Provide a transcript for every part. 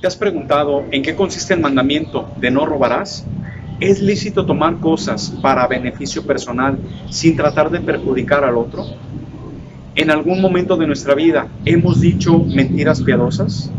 ¿Te has preguntado en qué consiste el mandamiento de no robarás? ¿Es lícito tomar cosas para beneficio personal sin tratar de perjudicar al otro? ¿En algún momento de nuestra vida hemos dicho mentiras piadosas?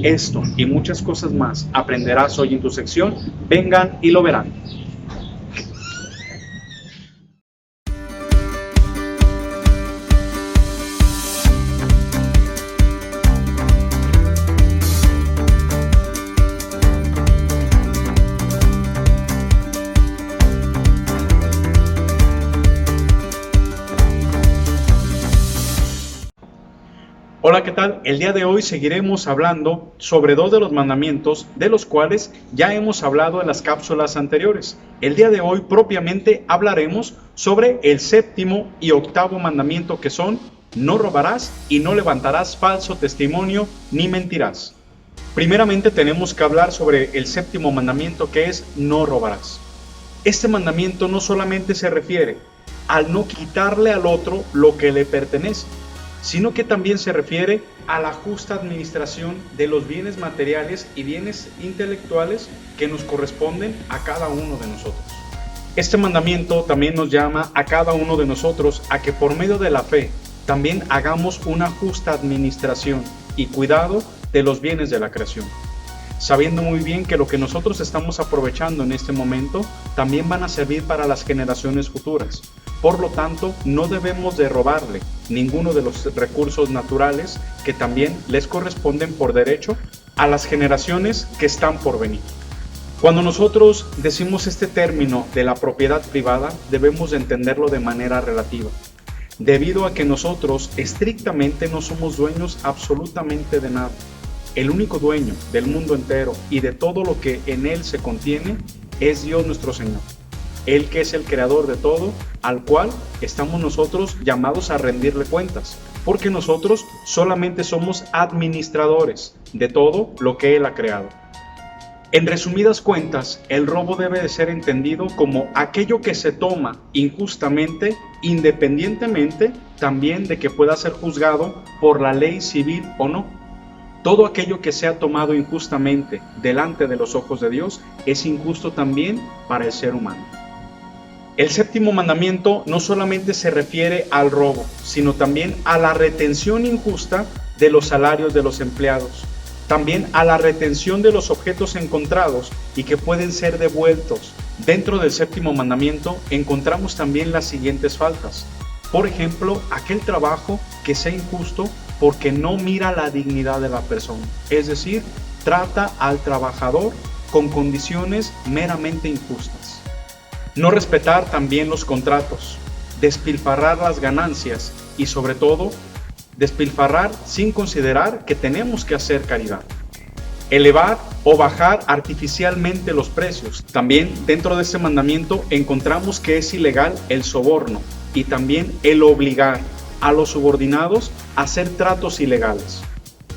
Esto y muchas cosas más aprenderás hoy en tu sección. Vengan y lo verán. Hola, ¿qué tal? El día de hoy seguiremos hablando sobre dos de los mandamientos de los cuales ya hemos hablado en las cápsulas anteriores. El día de hoy propiamente hablaremos sobre el séptimo y octavo mandamiento, que son: no robarás y no levantarás falso testimonio ni mentirás. Primeramente tenemos que hablar sobre el séptimo mandamiento, que es no robarás. Este mandamiento no solamente se refiere al no quitarle al otro lo que le pertenece, sino que también se refiere a la justa administración de los bienes materiales y bienes intelectuales que nos corresponden a cada uno de nosotros. Este mandamiento también nos llama a cada uno de nosotros a que por medio de la fe también hagamos una justa administración y cuidado de los bienes de la creación, sabiendo muy bien que lo que nosotros estamos aprovechando en este momento también van a servir para las generaciones futuras. Por lo tanto, no debemos de robarle ninguno de los recursos naturales que también les corresponden por derecho a las generaciones que están por venir. Cuando nosotros decimos este término de la propiedad privada, debemos de entenderlo de manera relativa, debido a que nosotros estrictamente no somos dueños absolutamente de nada. El único dueño del mundo entero y de todo lo que en él se contiene es Dios nuestro Señor. Él, que es el creador de todo, al cual estamos nosotros llamados a rendirle cuentas, porque nosotros solamente somos administradores de todo lo que Él ha creado. En resumidas cuentas, el robo debe de ser entendido como aquello que se toma injustamente, independientemente también de que pueda ser juzgado por la ley civil o no. Todo aquello que sea tomado injustamente delante de los ojos de Dios es injusto también para el ser humano. El séptimo mandamiento no solamente se refiere al robo, sino también a la retención injusta de los salarios de los empleados, también a la retención de los objetos encontrados y que pueden ser devueltos. Dentro del séptimo mandamiento encontramos también las siguientes faltas. Por ejemplo, aquel trabajo que sea injusto porque no mira la dignidad de la persona, es decir, trata al trabajador con condiciones meramente injustas. No respetar también los contratos, despilfarrar las ganancias y sobre todo, despilfarrar sin considerar que tenemos que hacer caridad. Elevar o bajar artificialmente los precios. También dentro de este mandamiento encontramos que es ilegal el soborno y también el obligar a los subordinados a hacer tratos ilegales.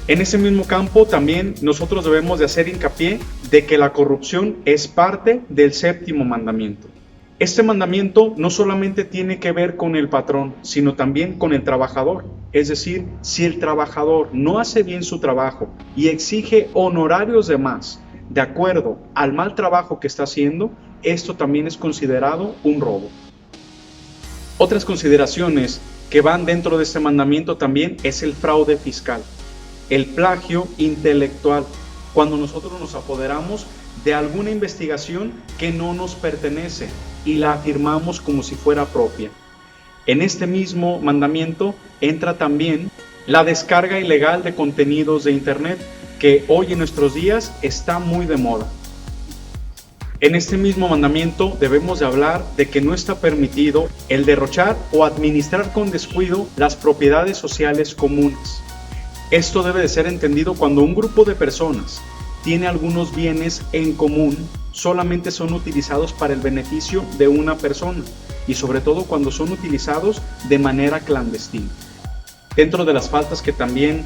En ese mismo campo también nosotros debemos de hacer hincapié de que la corrupción es parte del séptimo mandamiento. Este mandamiento no solamente tiene que ver con el patrón, sino también con el trabajador. Es decir, si el trabajador no hace bien su trabajo y exige honorarios de más, de acuerdo al mal trabajo que está haciendo, esto también es considerado un robo. Otras consideraciones que van dentro de este mandamiento también es el fraude fiscal, el plagio intelectual, cuando nosotros nos apoderamos de alguna investigación que no nos pertenece y la afirmamos como si fuera propia. En este mismo mandamiento entra también la descarga ilegal de contenidos de Internet, que hoy en nuestros días está muy de moda. En este mismo mandamiento debemos de hablar de que no está permitido el derrochar o administrar con descuido las propiedades sociales comunes. Esto debe de ser entendido cuando un grupo de personas tiene algunos bienes en común, solamente son utilizados para el beneficio de una persona y sobre todo cuando son utilizados de manera clandestina. Dentro de las faltas que también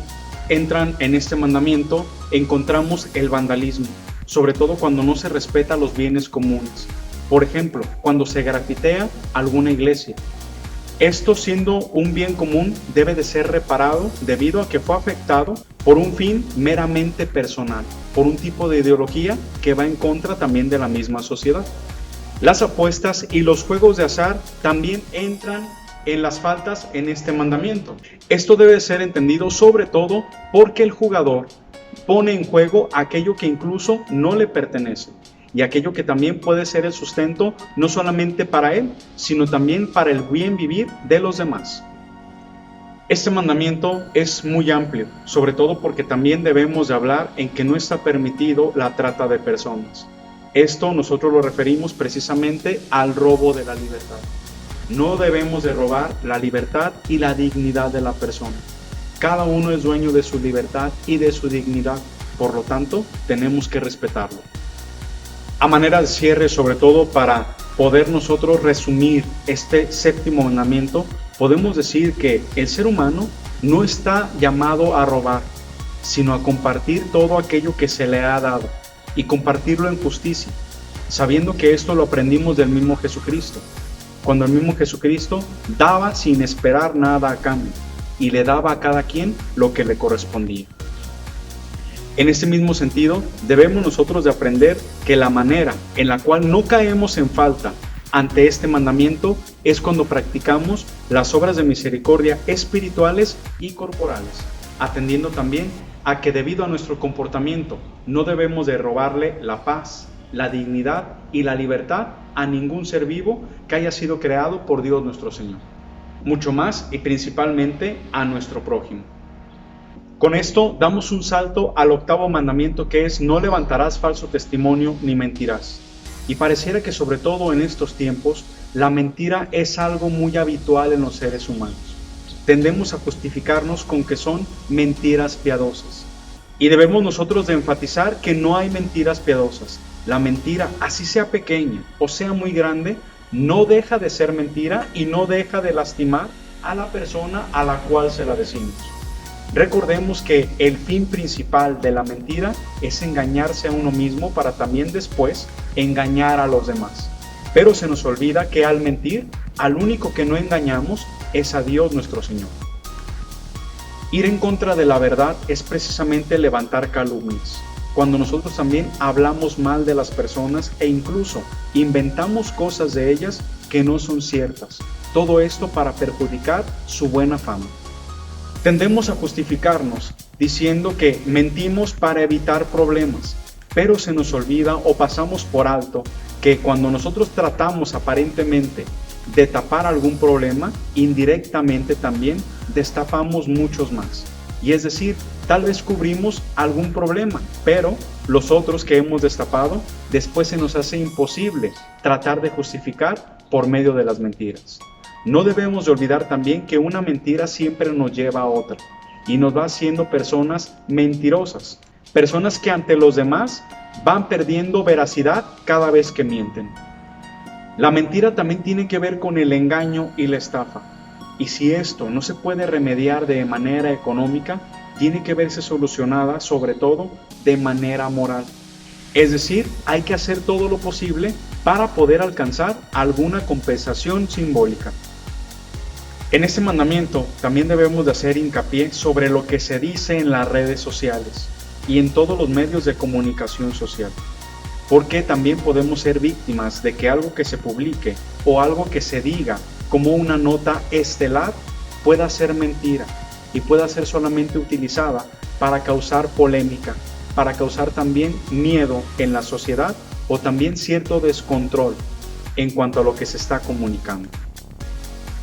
entran en este mandamiento encontramos el vandalismo, sobre todo cuando no se respeta los bienes comunes. Por ejemplo, cuando se grafitea alguna iglesia. Esto, siendo un bien común, debe de ser reparado debido a que fue afectado por un fin meramente personal, por un tipo de ideología que va en contra también de la misma sociedad. Las apuestas y los juegos de azar también entran en las faltas en este mandamiento. Esto debe ser entendido sobre todo porque el jugador pone en juego aquello que incluso no le pertenece y aquello que también puede ser el sustento no solamente para él, sino también para el bien vivir de los demás. Este mandamiento es muy amplio, sobre todo porque también debemos de hablar en que no está permitido la trata de personas. Esto nosotros lo referimos precisamente al robo de la libertad. No debemos de robar la libertad y la dignidad de la persona. Cada uno es dueño de su libertad y de su dignidad, por lo tanto, tenemos que respetarlo. A manera de cierre, sobre todo para poder nosotros resumir este séptimo mandamiento, podemos decir que el ser humano no está llamado a robar, sino a compartir todo aquello que se le ha dado y compartirlo en justicia, sabiendo que esto lo aprendimos del mismo Jesucristo, cuando el mismo Jesucristo daba sin esperar nada a cambio y le daba a cada quien lo que le correspondía. En este mismo sentido, debemos nosotros de aprender que la manera en la cual no caemos en falta ante este mandamiento es cuando practicamos las obras de misericordia espirituales y corporales, atendiendo también a que debido a nuestro comportamiento no debemos de robarle la paz, la dignidad y la libertad a ningún ser vivo que haya sido creado por Dios nuestro Señor, mucho más y principalmente a nuestro prójimo. Con esto damos un salto al octavo mandamiento, que es: no levantarás falso testimonio ni mentirás. Y pareciera que sobre todo en estos tiempos la mentira es algo muy habitual en los seres humanos. Tendemos a justificarnos con que son mentiras piadosas. Y debemos nosotros de enfatizar que no hay mentiras piadosas. La mentira, así sea pequeña o sea muy grande, no deja de ser mentira y no deja de lastimar a la persona a la cual se la decimos. Recordemos que el fin principal de la mentira es engañarse a uno mismo para también después engañar a los demás. Pero se nos olvida que al mentir, al único que no engañamos es a Dios nuestro Señor. Ir en contra de la verdad es precisamente levantar calumnias. Cuando nosotros también hablamos mal de las personas e incluso inventamos cosas de ellas que no son ciertas. Todo esto para perjudicar su buena fama. Tendemos a justificarnos diciendo que mentimos para evitar problemas, pero se nos olvida o pasamos por alto que cuando nosotros tratamos aparentemente de tapar algún problema, indirectamente también destapamos muchos más. Y es decir, tal vez cubrimos algún problema, pero los otros que hemos destapado, después se nos hace imposible tratar de justificar por medio de las mentiras. No debemos de olvidar también que una mentira siempre nos lleva a otra y nos va haciendo personas mentirosas, personas que ante los demás van perdiendo veracidad cada vez que mienten. La mentira también tiene que ver con el engaño y la estafa, y si esto no se puede remediar de manera económica, tiene que verse solucionada sobre todo de manera moral. Es decir, hay que hacer todo lo posible para poder alcanzar alguna compensación simbólica. En este mandamiento también debemos de hacer hincapié sobre lo que se dice en las redes sociales y en todos los medios de comunicación social, porque también podemos ser víctimas de que algo que se publique o algo que se diga como una nota estelar pueda ser mentira y pueda ser solamente utilizada para causar polémica, para causar también miedo en la sociedad o también cierto descontrol en cuanto a lo que se está comunicando.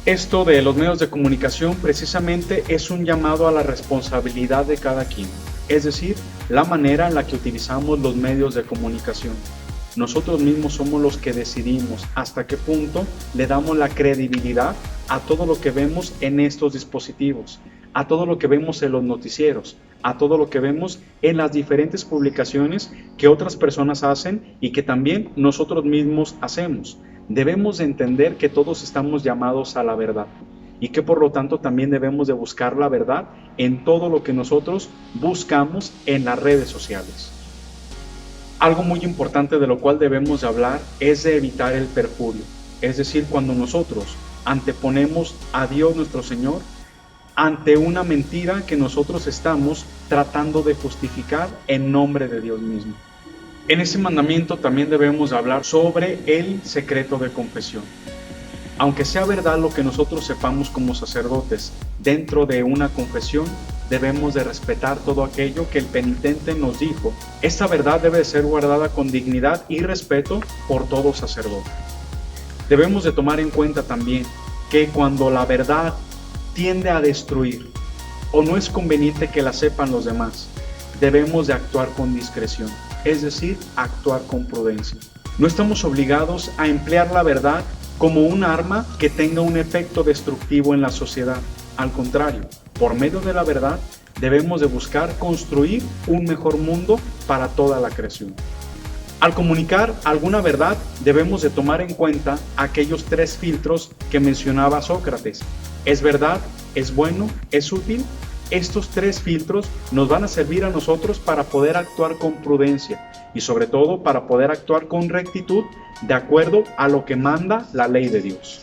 Esto de los medios de comunicación precisamente es un llamado a la responsabilidad de cada quien, es decir, la manera en la que utilizamos los medios de comunicación. Nosotros mismos somos los que decidimos hasta qué punto le damos la credibilidad a todo lo que vemos en estos dispositivos, a todo lo que vemos en los noticieros, a todo lo que vemos en las diferentes publicaciones que otras personas hacen y que también nosotros mismos hacemos. Debemos de entender que todos estamos llamados a la verdad y que por lo tanto también debemos de buscar la verdad en todo lo que nosotros buscamos en las redes sociales. Algo muy importante de lo cual debemos de hablar es de evitar el perjurio, es decir, cuando nosotros anteponemos a Dios nuestro Señor, ante una mentira que nosotros estamos tratando de justificar en nombre de Dios mismo. En ese mandamiento también debemos hablar sobre el secreto de confesión. Aunque sea verdad lo que nosotros sepamos como sacerdotes dentro de una confesión, debemos de respetar todo aquello que el penitente nos dijo. Esta verdad debe ser guardada con dignidad y respeto por todo sacerdote. Debemos de tomar en cuenta también que cuando la verdad tiende a destruir o no es conveniente que la sepan los demás, debemos de actuar con discreción, es decir, actuar con prudencia. No estamos obligados a emplear la verdad como un arma que tenga un efecto destructivo en la sociedad. Al contrario, por medio de la verdad debemos de buscar construir un mejor mundo para toda la creación. Al comunicar alguna verdad debemos de tomar en cuenta aquellos 3 filtros que mencionaba Sócrates. ¿Es verdad? ¿Es bueno? ¿Es útil? Estos 3 filtros nos van a servir a nosotros para poder actuar con prudencia y sobre todo para poder actuar con rectitud de acuerdo a lo que manda la ley de Dios.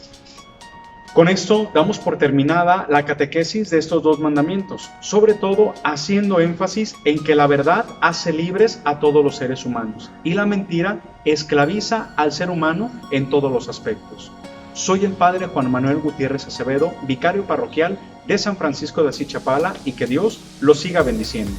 Con esto damos por terminada la catequesis de estos 2 mandamientos, sobre todo haciendo énfasis en que la verdad hace libres a todos los seres humanos y la mentira esclaviza al ser humano en todos los aspectos. Soy el Padre Juan Manuel Gutiérrez Acevedo, vicario parroquial de San Francisco de Asís Chapala, y que Dios los siga bendiciendo.